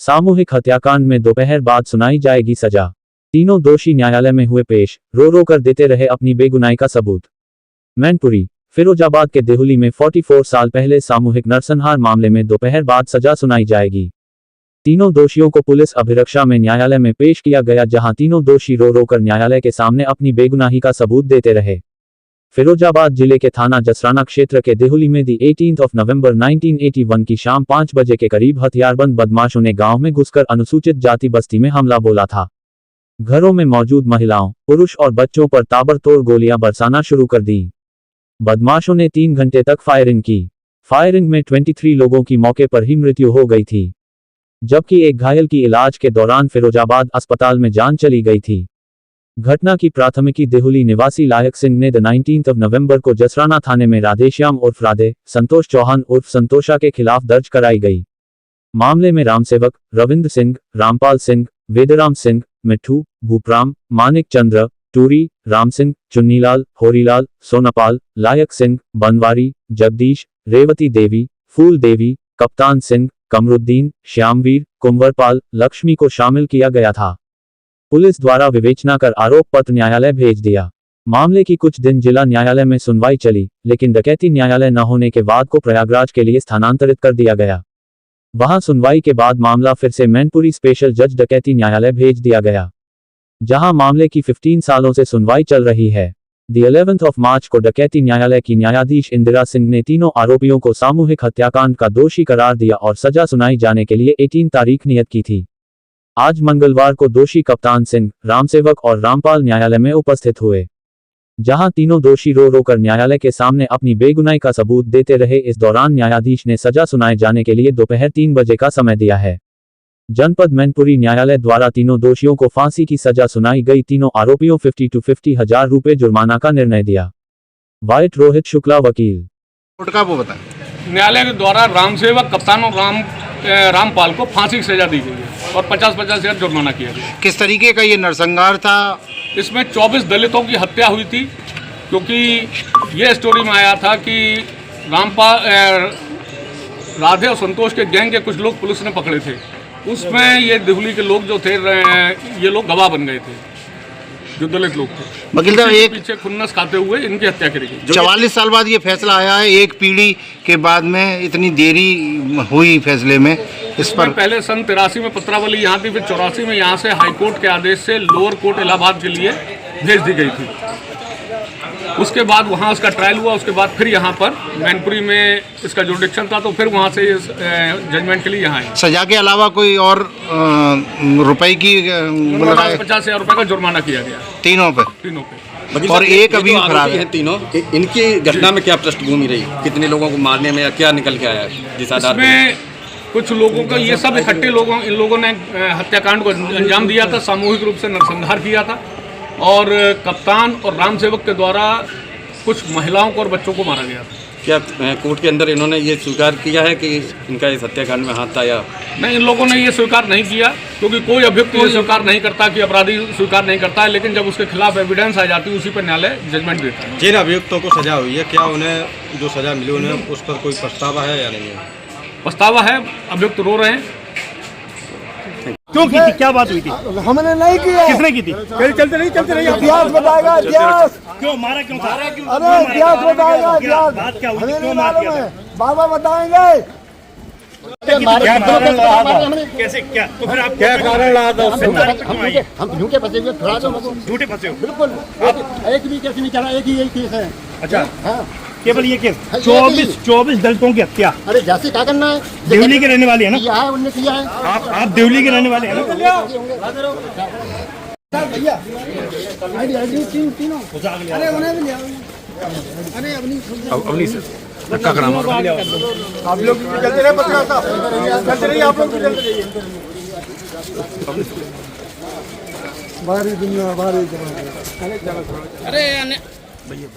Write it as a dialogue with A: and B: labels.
A: सामूहिक हत्याकांड में दोपहर बाद सुनाई जाएगी सजा। तीनों दोषी न्यायालय में हुए पेश, रो रो कर देते रहे अपनी बेगुनाही का सबूत। मैनपुरी, फिरोजाबाद के देहुली में 44 साल पहले सामूहिक नरसंहार मामले में दोपहर बाद सजा सुनाई जाएगी। तीनों दोषियों को पुलिस अभिरक्षा में न्यायालय में पेश किया गया, जहां तीनों दोषी रो रो कर न्यायालय के सामने अपनी बेगुनाही का सबूत देते रहे। फिरोजाबाद जिले के थाना जसराना क्षेत्र के देहुली में 18 नवंबर 1981 की शाम 5 बजे के करीब हथियारबंद बदमाशों ने गांव में घुसकर अनुसूचित जाति बस्ती में हमला बोला था। घरों में मौजूद महिलाओं, पुरुष और बच्चों पर ताबड़तोड़ गोलियां बरसाना शुरू कर दी। बदमाशों ने 3 घंटे तक फायरिंग की। फायरिंग में 23 लोगों की मौके पर ही मृत्यु हो गई थी, जबकि एक घायल की इलाज के दौरान फिरोजाबाद अस्पताल में जान चली गई थी। घटना की प्राथमिकी देहुली निवासी लायक सिंह ने 19 नवंबर को जसराना थाने में राधेश्याम उर्फ राधे, संतोष चौहान उर्फ संतोषा के खिलाफ दर्ज कराई गई। मामले में रामसेवक, रविंद्र सिंह, रामपाल सिंह, वेदराम सिंह, मिट्ठू, भूपराम, मानिक चंद्र, टूरी, राम सिंह, चुन्नीलाल, होरीलाल, सोनापाल, लायक सिंह, बनवारी, जगदीश, रेवती देवी, फूल देवी, कप्तान सिंह, कमरुद्दीन, श्यामवीर, कुंवरपाल, लक्ष्मी को शामिल किया गया था। पुलिस द्वारा विवेचना कर आरोप पत्र न्यायालय भेज दिया। मामले की कुछ दिन जिला न्यायालय में सुनवाई चली, लेकिन डकैती न्यायालय न होने के बाद को प्रयागराज के लिए स्थानांतरित कर दिया गया। वहां सुनवाई के बाद मामला फिर से मैनपुरी स्पेशल जज डकैती न्यायालय भेज दिया गया, जहां मामले की 15 सालों से सुनवाई चल रही है। 11 मार्च को डकैती न्यायालय की न्यायाधीश इंदिरा सिंह ने तीनों आरोपियों को सामूहिक हत्याकांड का दोषी करार दिया और सजा सुनाई जाने के लिए 18 तारीख नियत की थी। आज मंगलवार को दोषी कप्तान सिंह, रामसेवक और रामपाल न्यायालय में उपस्थित हुए, जहां तीनों दोषी रो रो कर न्यायालय के सामने अपनी बेगुनाही का सबूत देते रहे। इस दौरान न्यायाधीश ने सजा सुनाए जाने के लिए दोपहर 3 बजे का समय दिया है। जनपद मैनपुरी न्यायालय द्वारा तीनों दोषियों को फांसी की सजा सुनाई गई। तीनों आरोपियों 50 हजार रुपए जुर्माना का निर्णय दिया। वाइट रोहित शुक्ला, वकील।
B: न्यायालय के द्वारा रामसेवक, कप्तान और रामपाल को फांसी की सजा दी गई है और 50-50 हजार जुर्माना किया गया।
C: किस तरीके का ये नरसंहार था?
B: इसमें 24 दलितों की हत्या हुई थी, क्योंकि ये स्टोरी में आया था कि रामपाल, राधे और संतोष के गैंग के कुछ लोग पुलिस ने पकड़े थे। उसमें ये देहुली के लोग जो थे, ये लोग गवाह बन गए थे, जो दलित लोग थे।
C: वकील साहब, एक
B: पीछे खुन्नस खाते हुए इनकी हत्या करी गई।
C: 44 साल बाद ये फैसला आया है, एक पीढ़ी के बाद में इतनी देरी हुई फैसले में। इस पर
B: पहले सन 83 में पत्रावली यहाँ थी, फिर 84 में यहाँ से हाईकोर्ट के आदेश से लोअर कोर्ट इलाहाबाद के लिए भेज दी गई थी। उसके बाद वहाँ उसका ट्रायल हुआ, उसके बाद फिर यहाँ पर मैनपुरी में इसका जुरिडिक्शन था, तो फिर वहाँ से जजमेंट के लिए यहाँ आए।
C: सजा के अलावा कोई और रुपए की
B: 50 हजार रुपये का जुर्माना किया गया
C: तीनों पे। और एक अभी फरार है।
D: तीनों इनकी घटना में क्या पृष्ठभूमि रही? कितने लोगों को मारने में क्या निकल के आया? जिस आधार
B: में कुछ लोगों का, ये सब इकट्ठे इन लोगों ने हत्याकांड को अंजाम दिया था, सामूहिक रूप से नरसंहार किया था। और कप्तान और रामसेवक के द्वारा कुछ महिलाओं को और बच्चों को मारा गया था।
D: क्या कोर्ट के अंदर इन्होंने ये स्वीकार किया है कि इनका इस हत्याकांड में हाथ था या
B: नहीं? इन लोगों ने ये स्वीकार नहीं किया, क्योंकि कोई अभियुक्त ये स्वीकार नहीं करता कि अपराधी स्वीकार नहीं करता है, लेकिन जब उसके खिलाफ एविडेंस आ जाती है उसी पर न्यायालय जजमेंट देता है।
E: जिन अभियुक्तों को सजा हुई है, क्या उन्हें जो सजा मिली उन्हें उस पर कोई पछतावा है या नहीं है?
B: पछतावा है, अभियुक्त रो रहे हैं।
F: क्यों की थी? क्या बात हुई थी?
G: हमने नहीं किया।
F: किसने की थी?
G: चलते नहीं इतिहास बताएगा, इतिहास।
F: क्यों मारा? क्यों था?
G: अरे इतिहास बताएगा, इतिहास।
F: बात क्या हुई?
G: हमें
F: क्यों
G: नहीं
F: मार
G: मालूम
F: दिया?
G: है, बाबा बताएंगे।
F: कैसे? क्या? तो फिर आप
E: क्या कारण रहा था?
G: हम झूठे फंसे हुए, थोड़ा तो
F: झूठे फंसे हो?
G: बिल्कुल। एक भी केस नहीं चला, एक ही यही केस है।
F: अच्छा,
G: हाँ,
F: केवल ये केस? 24 दलितों की हत्या।
G: अरे जैसे क्या करना है?
F: देवली के रहने वाले हैं ना?
G: किया है, उनने किया है।
F: आप देवली के रहने वाले हैं ना?
G: भैया तीनों। अरे उन्हें भी लिया। अरे
E: अपनी धक्का खड़ा मारो।
G: आप लोग चलते रहे, पत्रकार साहब चलते रहिए, आप लोग भी चलते रहिए। बाहरी दुनिया, बाहरी जमाना। अरे भैया